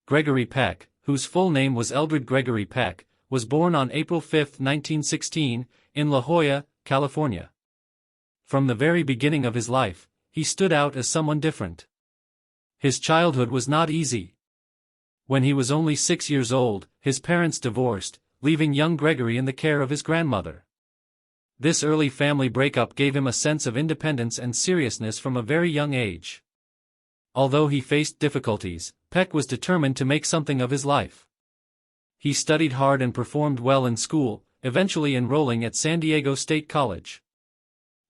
Gregory Peck, whose full name was Eldred Gregory Peck, was born on April 5, 1916, in La Jolla, California. From the very beginning of his life, he stood out as someone different. His childhood was not easy. When he was only 6 years old, his parents divorced, leaving young Gregory in the care of his grandmother. This early family breakup gave him a sense of independence and seriousness from a very young age. Although he faced difficulties, Peck was determined to make something of his life. He studied hard and performed well in school, eventually enrolling at San Diego State College.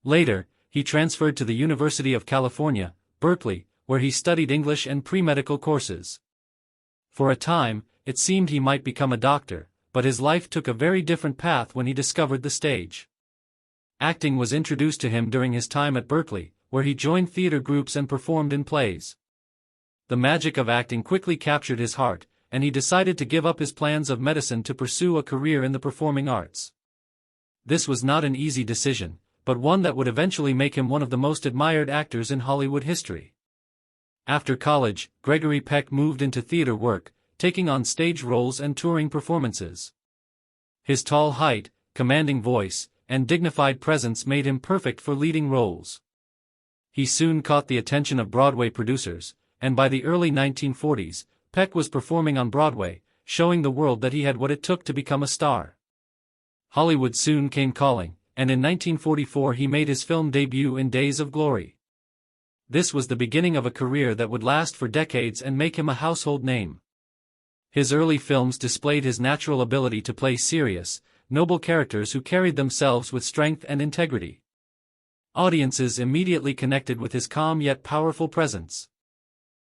Later, he transferred to the University of California, Berkeley, where he studied English and pre-medical courses. For a time, it seemed he might become a doctor, but his life took a very different path when he discovered the stage. Acting was introduced to him during his time at Berkeley, where he joined theater groups and performed in plays. The magic of acting quickly captured his heart, and he decided to give up his plans of medicine to pursue a career in the performing arts. This was not an easy decision, but one that would eventually make him one of the most admired actors in Hollywood history. After college, Gregory Peck moved into theater work, taking on stage roles and touring performances. His tall height, commanding voice, and dignified presence made him perfect for leading roles. He soon caught the attention of Broadway producers, and by the early 1940s, Peck was performing on Broadway, showing the world that he had what it took to become a star. Hollywood soon came calling, and in 1944 he made his film debut in Days of Glory. This was the beginning of a career that would last for decades and make him a household name. His early films displayed his natural ability to play serious, noble characters who carried themselves with strength and integrity. Audiences immediately connected with his calm yet powerful presence.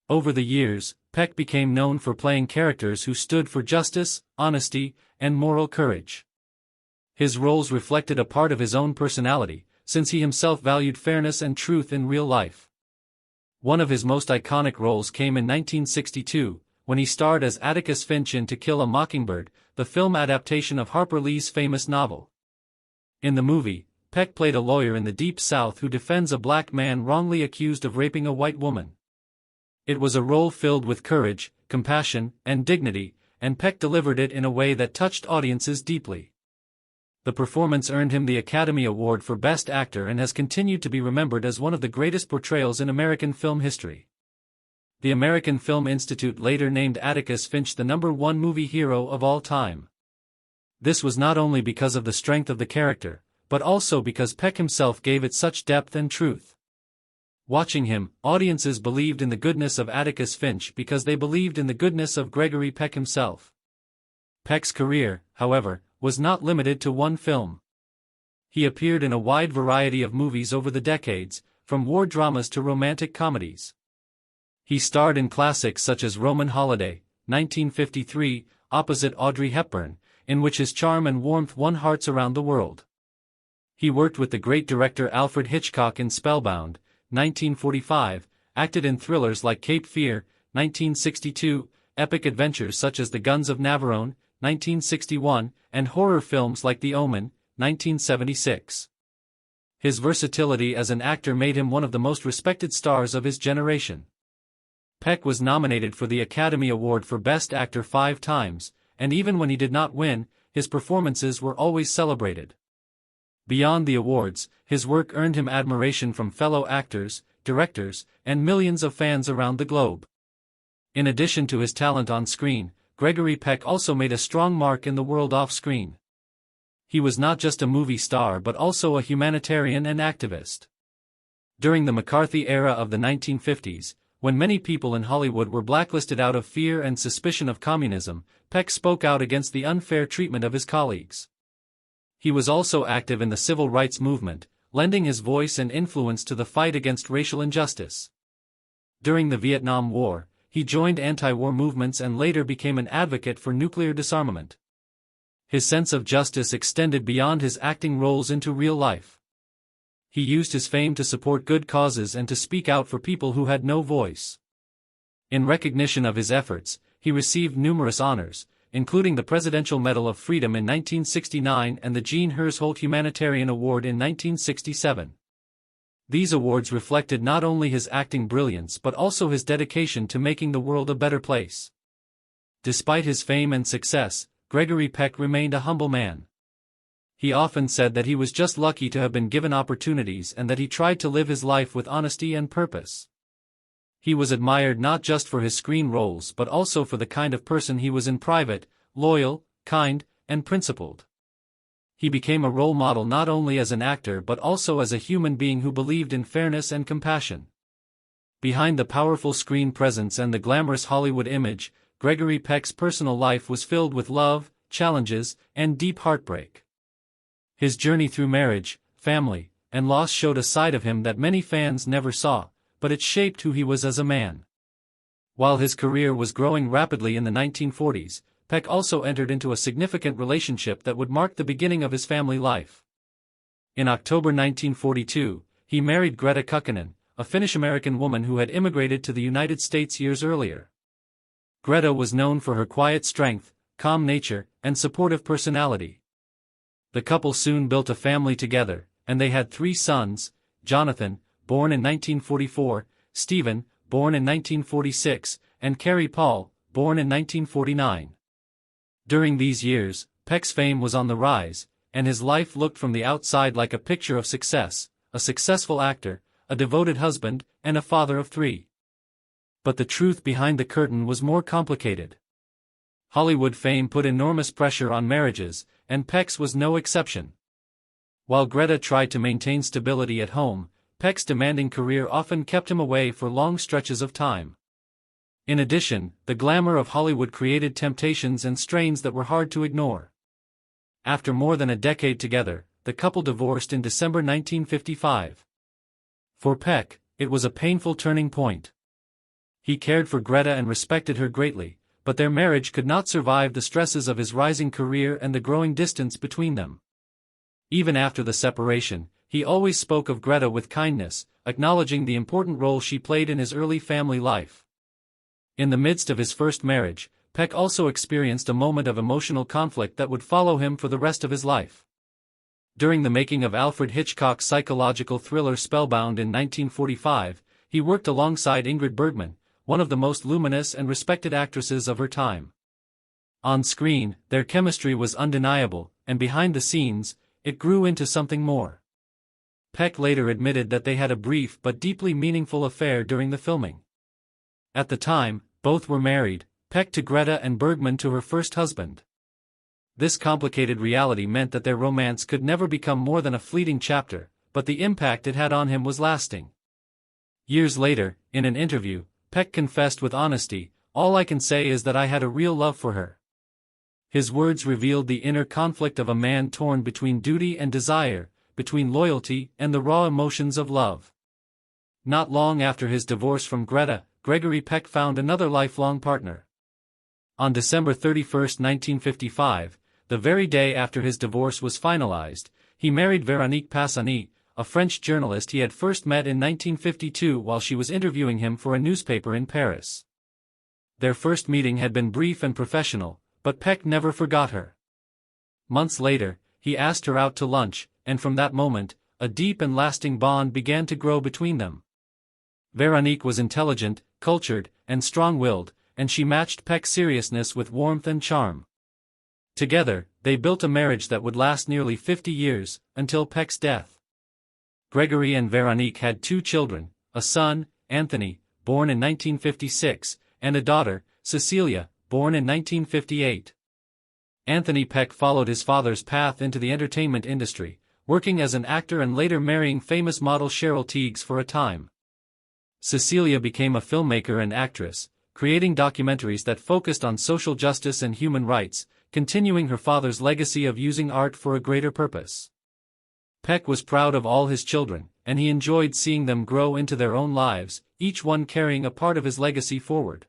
Over the years, Peck became known for playing characters who stood for justice, honesty, and moral courage. His roles reflected a part of his own personality, since he himself valued fairness and truth in real life. One of his most iconic roles came in 1962, when he starred as Atticus Finch in To Kill a Mockingbird, the film adaptation of Harper Lee's famous novel. In the movie, Peck played a lawyer in the Deep South who defends a black man wrongly accused of raping a white woman. It was a role filled with courage, compassion, and dignity, and Peck delivered it in a way that touched audiences deeply. The performance earned him the Academy Award for Best Actor and has continued to be remembered as one of the greatest portrayals in American film history. The American Film Institute later named Atticus Finch the #1 movie hero of all time. This was not only because of the strength of the character, but also because Peck himself gave it such depth and truth. Watching him, audiences believed in the goodness of Atticus Finch because they believed in the goodness of Gregory Peck himself. Peck's career, however, was not limited to one film. He appeared in a wide variety of movies over the decades, from war dramas to romantic comedies. He starred in classics such as Roman Holiday, 1953, opposite Audrey Hepburn, in which his charm and warmth won hearts around the world. He worked with the great director Alfred Hitchcock in Spellbound, 1945, acted in thrillers like Cape Fear, 1962, epic adventures such as The Guns of Navarone, 1961, and horror films like The Omen, 1976. His versatility as an actor made him one of the most respected stars of his generation. Peck was nominated for the Academy Award for Best Actor 5 times, and even when he did not win, his performances were always celebrated. Beyond the awards, his work earned him admiration from fellow actors, directors, and millions of fans around the globe. In addition to his talent on screen, Gregory Peck also made a strong mark in the world off-screen. He was not just a movie star but also a humanitarian and activist. During the McCarthy era of the 1950s, when many people in Hollywood were blacklisted out of fear and suspicion of communism, Peck spoke out against the unfair treatment of his colleagues. He was also active in the civil rights movement, lending his voice and influence to the fight against racial injustice. During the Vietnam War, he joined anti-war movements and later became an advocate for nuclear disarmament. His sense of justice extended beyond his acting roles into real life. He used his fame to support good causes and to speak out for people who had no voice. In recognition of his efforts, he received numerous honors, including the Presidential Medal of Freedom in 1969 and the Jean Hersholt Humanitarian Award in 1967. These awards reflected not only his acting brilliance but also his dedication to making the world a better place. Despite his fame and success, Gregory Peck remained a humble man. He often said that he was just lucky to have been given opportunities and that he tried to live his life with honesty and purpose. He was admired not just for his screen roles but also for the kind of person he was in private: loyal, kind, and principled. He became a role model not only as an actor but also as a human being who believed in fairness and compassion. Behind the powerful screen presence and the glamorous Hollywood image, Gregory Peck's personal life was filled with love, challenges, and deep heartbreak. His journey through marriage, family, and loss showed a side of him that many fans never saw, but it shaped who he was as a man. While his career was growing rapidly in the 1940s, Peck also entered into a significant relationship that would mark the beginning of his family life. In October 1942, he married Greta Kukkonen, a Finnish-American woman who had immigrated to the United States years earlier. Greta was known for her quiet strength, calm nature, and supportive personality. The couple soon built a family together, and they had 3 sons: Jonathan, born in 1944, Stephen, born in 1946, and Carrie Paul, born in 1949. During these years, Peck's fame was on the rise, and his life looked from the outside like a picture of success: a successful actor, a devoted husband, and a father of 3. But the truth behind the curtain was more complicated. Hollywood fame put enormous pressure on marriages, and Peck's was no exception. While Greta tried to maintain stability at home, Peck's demanding career often kept him away for long stretches of time. In addition, the glamour of Hollywood created temptations and strains that were hard to ignore. After more than a decade together, the couple divorced in December 1955. For Peck, it was a painful turning point. He cared for Greta and respected her greatly, but their marriage could not survive the stresses of his rising career and the growing distance between them. Even after the separation, he always spoke of Greta with kindness, acknowledging the important role she played in his early family life. In the midst of his first marriage, Peck also experienced a moment of emotional conflict that would follow him for the rest of his life. During the making of Alfred Hitchcock's psychological thriller Spellbound in 1945, he worked alongside Ingrid Bergman, one of the most luminous and respected actresses of her time. On screen, their chemistry was undeniable, and behind the scenes, it grew into something more. Peck later admitted that they had a brief but deeply meaningful affair during the filming. At the time, both were married, Peck to Greta and Bergman to her first husband. This complicated reality meant that their romance could never become more than a fleeting chapter, but the impact it had on him was lasting. Years later, in an interview, Peck confessed with honesty, "All I can say is that I had a real love for her." His words revealed the inner conflict of a man torn between duty and desire, between loyalty and the raw emotions of love. Not long after his divorce from Greta, Gregory Peck found another lifelong partner. On December 31, 1955, the very day after his divorce was finalized, he married Véronique Passani, a French journalist he had first met in 1952 while she was interviewing him for a newspaper in Paris. Their first meeting had been brief and professional, but Peck never forgot her. Months later, he asked her out to lunch, and from that moment, a deep and lasting bond began to grow between them. Véronique was intelligent, cultured, and strong-willed, and she matched Peck's seriousness with warmth and charm. Together, they built a marriage that would last nearly 50 years, until Peck's death. Gregory and Véronique had 2 children, a son, Anthony, born in 1956, and a daughter, Cecilia, born in 1958. Anthony Peck followed his father's path into the entertainment industry, working as an actor and later marrying famous model Cheryl Tiegs for a time. Cecilia became a filmmaker and actress, creating documentaries that focused on social justice and human rights, continuing her father's legacy of using art for a greater purpose. Peck was proud of all his children, and he enjoyed seeing them grow into their own lives, each one carrying a part of his legacy forward.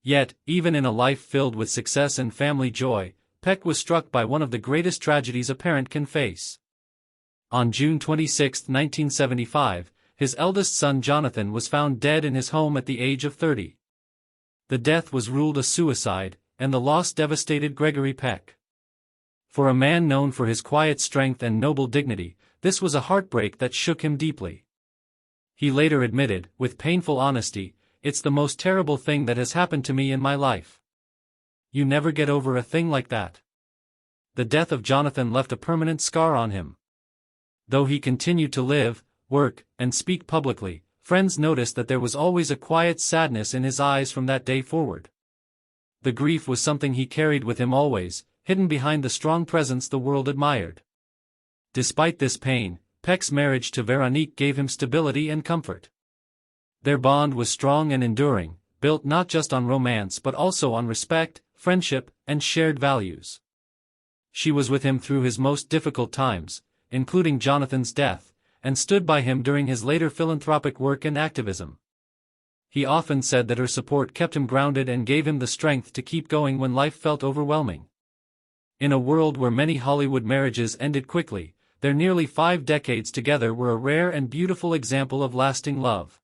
Yet, even in a life filled with success and family joy, Peck was struck by one of the greatest tragedies a parent can face. On June 26, 1975, his eldest son Jonathan was found dead in his home at the age of 30. The death was ruled a suicide, and the loss devastated Gregory Peck. For a man known for his quiet strength and noble dignity, this was a heartbreak that shook him deeply. He later admitted, with painful honesty, "It's the most terrible thing that has happened to me in my life." "You never get over a thing like that." The death of Jonathan left a permanent scar on him. Though he continued to live, work, and speak publicly, friends noticed that there was always a quiet sadness in his eyes from that day forward. The grief was something he carried with him always, hidden behind the strong presence the world admired. Despite this pain, Peck's marriage to Veronique gave him stability and comfort. Their bond was strong and enduring, built not just on romance but also on respect, friendship, and shared values. She was with him through his most difficult times, including Jonathan's death, and stood by him during his later philanthropic work and activism. He often said that her support kept him grounded and gave him the strength to keep going when life felt overwhelming. In a world where many Hollywood marriages ended quickly, their nearly 5 decades together were a rare and beautiful example of lasting love.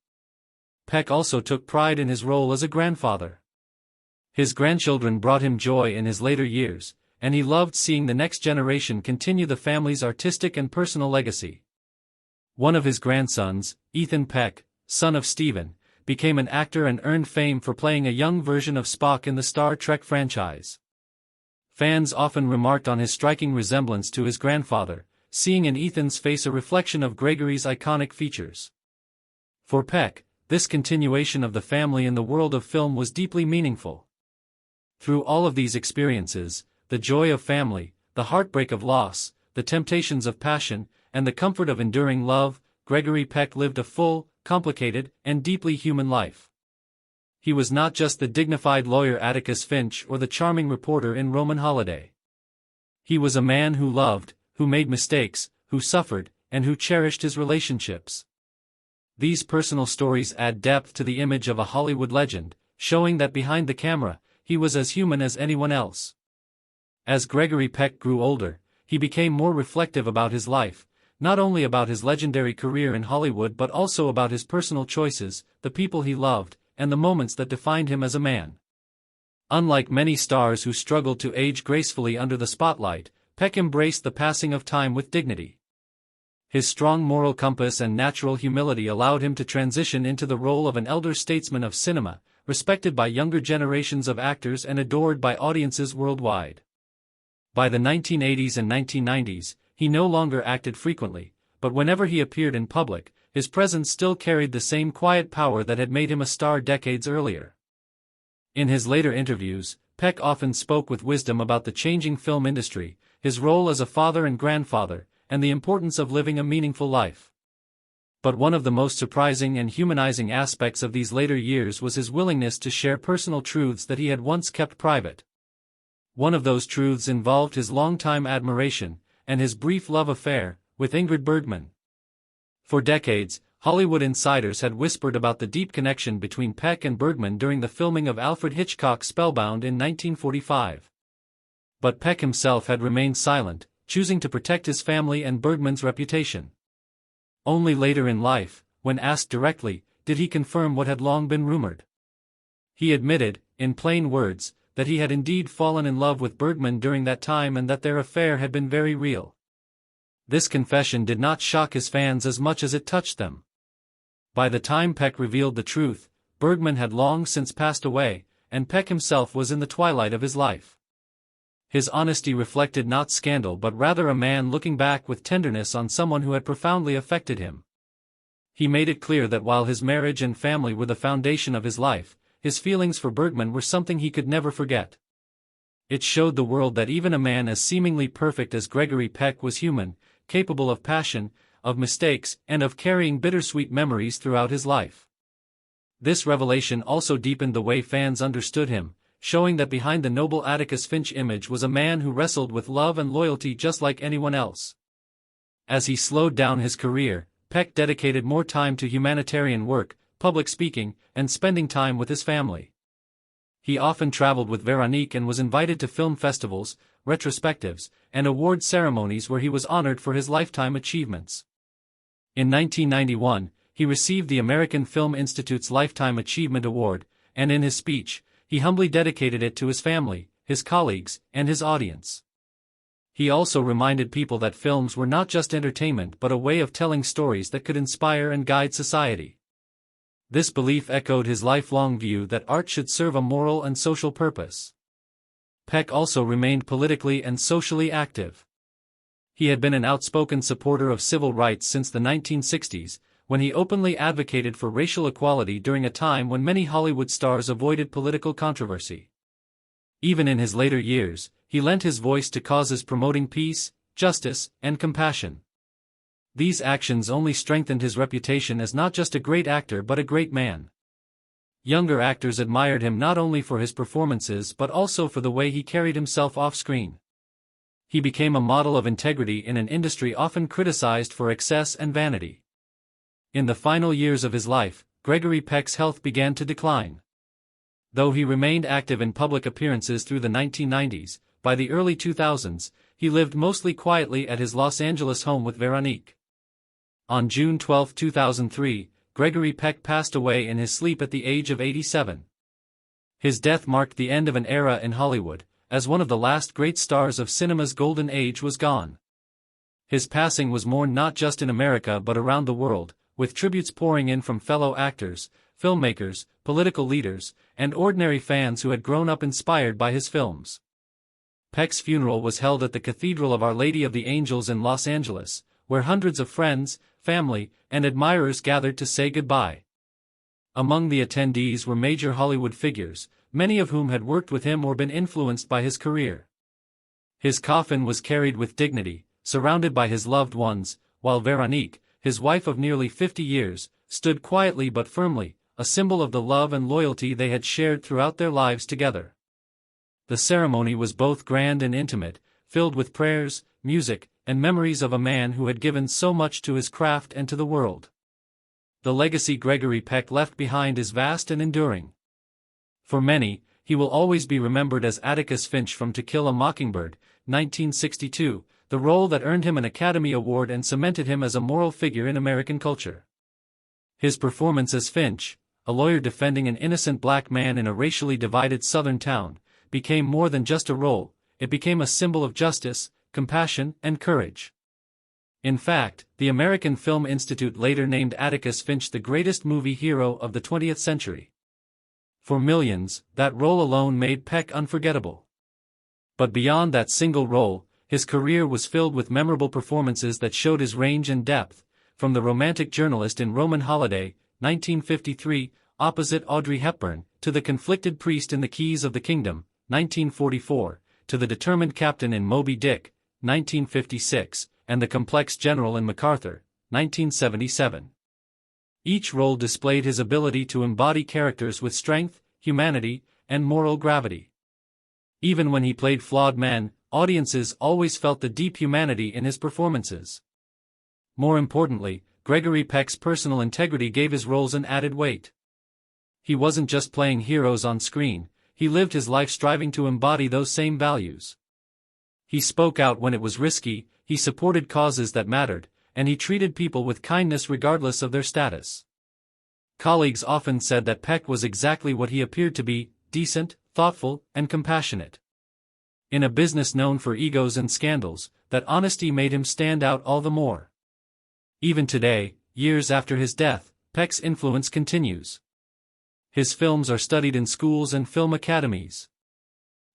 Peck also took pride in his role as a grandfather. His grandchildren brought him joy in his later years, and he loved seeing the next generation continue the family's artistic and personal legacy. One of his grandsons, Ethan Peck, son of Stephen, became an actor and earned fame for playing a young version of Spock in the Star Trek franchise. Fans often remarked on his striking resemblance to his grandfather, seeing in Ethan's face a reflection of Gregory's iconic features. For Peck, this continuation of the family in the world of film was deeply meaningful. Through all of these experiences, the joy of family, the heartbreak of loss, the temptations of passion, and the comfort of enduring love, Gregory Peck lived a full, complicated, and deeply human life. He was not just the dignified lawyer Atticus Finch or the charming reporter in Roman Holiday. He was a man who loved, who made mistakes, who suffered, and who cherished his relationships. These personal stories add depth to the image of a Hollywood legend, showing that behind the camera, he was as human as anyone else. As Gregory Peck grew older, he became more reflective about his life, not only about his legendary career in Hollywood but also about his personal choices, the people he loved, and the moments that defined him as a man. Unlike many stars who struggled to age gracefully under the spotlight, Peck embraced the passing of time with dignity. His strong moral compass and natural humility allowed him to transition into the role of an elder statesman of cinema, respected by younger generations of actors and adored by audiences worldwide. By the 1980s and 1990s, he no longer acted frequently, but whenever he appeared in public, his presence still carried the same quiet power that had made him a star decades earlier. In his later interviews, Peck often spoke with wisdom about the changing film industry, his role as a father and grandfather, and the importance of living a meaningful life. But one of the most surprising and humanizing aspects of these later years was his willingness to share personal truths that he had once kept private. One of those truths involved his longtime admiration, and his brief love affair, with Ingrid Bergman. For decades, Hollywood insiders had whispered about the deep connection between Peck and Bergman during the filming of Alfred Hitchcock's Spellbound in 1945. But Peck himself had remained silent, choosing to protect his family and Bergman's reputation. Only later in life, when asked directly, did he confirm what had long been rumored. He admitted, in plain words, that he had indeed fallen in love with Bergman during that time and that their affair had been very real. This confession did not shock his fans as much as it touched them. By the time Peck revealed the truth, Bergman had long since passed away, and Peck himself was in the twilight of his life. His honesty reflected not scandal but rather a man looking back with tenderness on someone who had profoundly affected him. He made it clear that while his marriage and family were the foundation of his life, his feelings for Bergman were something he could never forget. It showed the world that even a man as seemingly perfect as Gregory Peck was human, capable of passion, of mistakes, and of carrying bittersweet memories throughout his life. This revelation also deepened the way fans understood him, showing that behind the noble Atticus Finch image was a man who wrestled with love and loyalty just like anyone else. As he slowed down his career, Peck dedicated more time to humanitarian work, public speaking, and spending time with his family. He often traveled with Veronique and was invited to film festivals, retrospectives, and award ceremonies where he was honored for his lifetime achievements. In 1991, he received the American Film Institute's Lifetime Achievement Award, and in his speech, he humbly dedicated it to his family, his colleagues, and his audience. He also reminded people that films were not just entertainment but a way of telling stories that could inspire and guide society. This belief echoed his lifelong view that art should serve a moral and social purpose. Peck also remained politically and socially active. He had been an outspoken supporter of civil rights since the 1960s, when he openly advocated for racial equality during a time when many Hollywood stars avoided political controversy. Even in his later years, he lent his voice to causes promoting peace, justice, and compassion. These actions only strengthened his reputation as not just a great actor but a great man. Younger actors admired him not only for his performances but also for the way he carried himself off-screen. He became a model of integrity in an industry often criticized for excess and vanity. In the final years of his life, Gregory Peck's health began to decline. Though he remained active in public appearances through the 1990s, by the early 2000s, he lived mostly quietly at his Los Angeles home with Veronique. On June 12, 2003, Gregory Peck passed away in his sleep at the age of 87. His death marked the end of an era in Hollywood, as one of the last great stars of cinema's golden age was gone. His passing was mourned not just in America but around the world, with tributes pouring in from fellow actors, filmmakers, political leaders, and ordinary fans who had grown up inspired by his films. Peck's funeral was held at the Cathedral of Our Lady of the Angels in Los Angeles, where hundreds of friends, family, and admirers gathered to say goodbye. Among the attendees were major Hollywood figures, many of whom had worked with him or been influenced by his career. His coffin was carried with dignity, surrounded by his loved ones, while Veronique, his wife of nearly 50 years, stood quietly but firmly, a symbol of the love and loyalty they had shared throughout their lives together. The ceremony was both grand and intimate, filled with prayers, music, and memories of a man who had given so much to his craft and to the world. The legacy Gregory Peck left behind is vast and enduring. For many, he will always be remembered as Atticus Finch from To Kill a Mockingbird, 1962, the role that earned him an Academy Award and cemented him as a moral figure in American culture. His performance as Finch, a lawyer defending an innocent black man in a racially divided southern town, became more than just a role, it became a symbol of justice, compassion, and courage. In fact, the American Film Institute later named Atticus Finch the greatest movie hero of the 20th century. For millions, that role alone made Peck unforgettable. But beyond that single role, his career was filled with memorable performances that showed his range and depth, from the romantic journalist in Roman Holiday, 1953, opposite Audrey Hepburn, to the conflicted priest in The Keys of the Kingdom, 1944, to the determined captain in Moby Dick, 1956, and the complex general in MacArthur, 1977. Each role displayed his ability to embody characters with strength, humanity, and moral gravity. Even when he played flawed men, audiences always felt the deep humanity in his performances. More importantly, Gregory Peck's personal integrity gave his roles an added weight. He wasn't just playing heroes on screen, he lived his life striving to embody those same values. He spoke out when it was risky, he supported causes that mattered, and he treated people with kindness regardless of their status. Colleagues often said that Peck was exactly what he appeared to be: decent, thoughtful, and compassionate. In a business known for egos and scandals, that honesty made him stand out all the more. Even today, years after his death, Peck's influence continues. His films are studied in schools and film academies.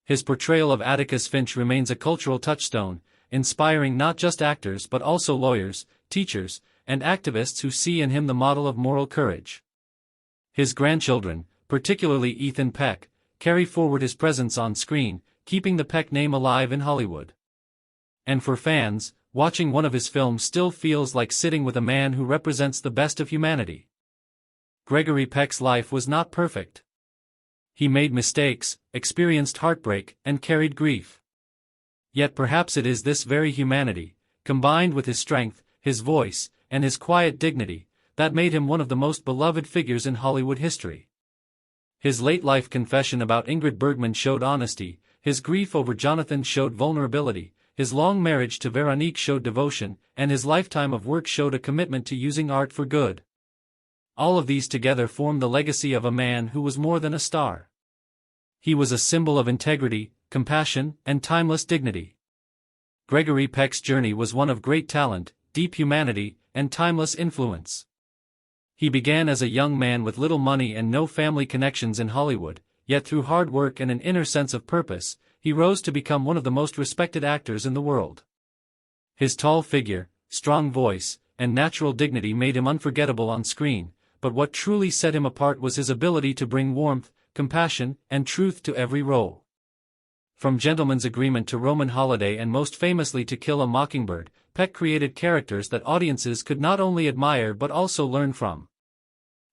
His portrayal of Atticus Finch remains a cultural touchstone, inspiring not just actors but also lawyers, teachers, and activists who see in him the model of moral courage. His grandchildren, particularly Ethan Peck, carry forward his presence on screen, keeping the Peck name alive in Hollywood. And for fans, watching one of his films still feels like sitting with a man who represents the best of humanity. Gregory Peck's life was not perfect. He made mistakes, experienced heartbreak, and carried grief. Yet perhaps it is this very humanity, combined with his strength, his voice, and his quiet dignity, that made him one of the most beloved figures in Hollywood history. His late-life confession about Ingrid Bergman showed honesty, his grief over Jonathan showed vulnerability, his long marriage to Veronique showed devotion, and his lifetime of work showed a commitment to using art for good. All of these together form the legacy of a man who was more than a star. He was a symbol of integrity, compassion, and timeless dignity. Gregory Peck's journey was one of great talent, deep humanity, and timeless influence. He began as a young man with little money and no family connections in Hollywood, yet through hard work and an inner sense of purpose, he rose to become one of the most respected actors in the world. His tall figure, strong voice, and natural dignity made him unforgettable on screen, but what truly set him apart was his ability to bring warmth, compassion, and truth to every role. From Gentleman's Agreement to Roman Holiday and most famously To Kill a Mockingbird, Peck created characters that audiences could not only admire but also learn from.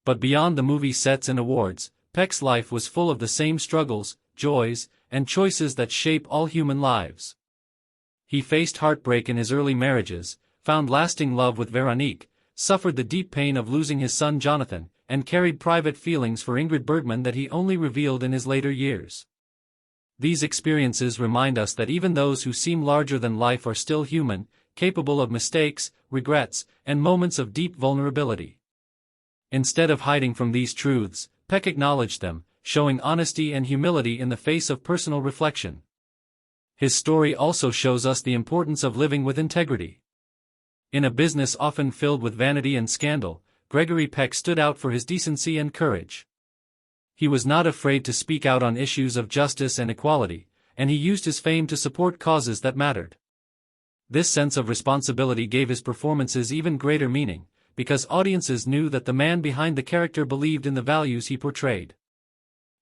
But beyond the movie sets and awards, Peck's life was full of the same struggles, joys, and choices that shape all human lives. He faced heartbreak in his early marriages, found lasting love with Veronique, suffered the deep pain of losing his son Jonathan, and carried private feelings for Ingrid Bergman that he only revealed in his later years. These experiences remind us that even those who seem larger than life are still human, capable of mistakes, regrets, and moments of deep vulnerability. Instead of hiding from these truths, Peck acknowledged them, showing honesty and humility in the face of personal reflection. His story also shows us the importance of living with integrity. In a business often filled with vanity and scandal, Gregory Peck stood out for his decency and courage. He was not afraid to speak out on issues of justice and equality, and he used his fame to support causes that mattered. This sense of responsibility gave his performances even greater meaning, because audiences knew that the man behind the character believed in the values he portrayed.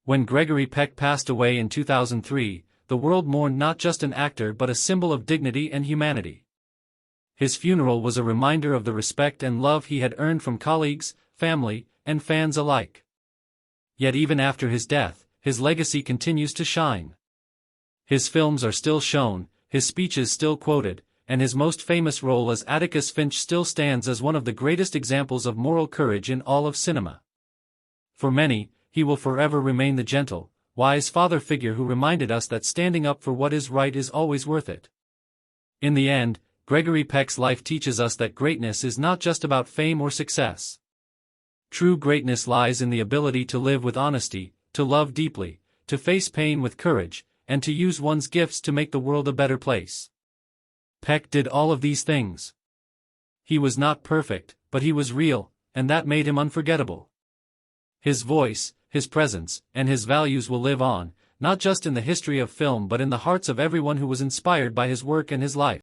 When Gregory Peck passed away in 2003, the world mourned not just an actor but a symbol of dignity and humanity. His funeral was a reminder of the respect and love he had earned from colleagues, family, and fans alike. Yet even after his death, his legacy continues to shine. His films are still shown, his speeches still quoted, and his most famous role as Atticus Finch still stands as one of the greatest examples of moral courage in all of cinema. For many, he will forever remain the gentle, wise father figure who reminded us that standing up for what is right is always worth it. In the end, Gregory Peck's life teaches us that greatness is not just about fame or success. True greatness lies in the ability to live with honesty, to love deeply, to face pain with courage, and to use one's gifts to make the world a better place. Peck did all of these things. He was not perfect, but he was real, and that made him unforgettable. His voice, his presence, and his values will live on, not just in the history of film but in the hearts of everyone who was inspired by his work and his life.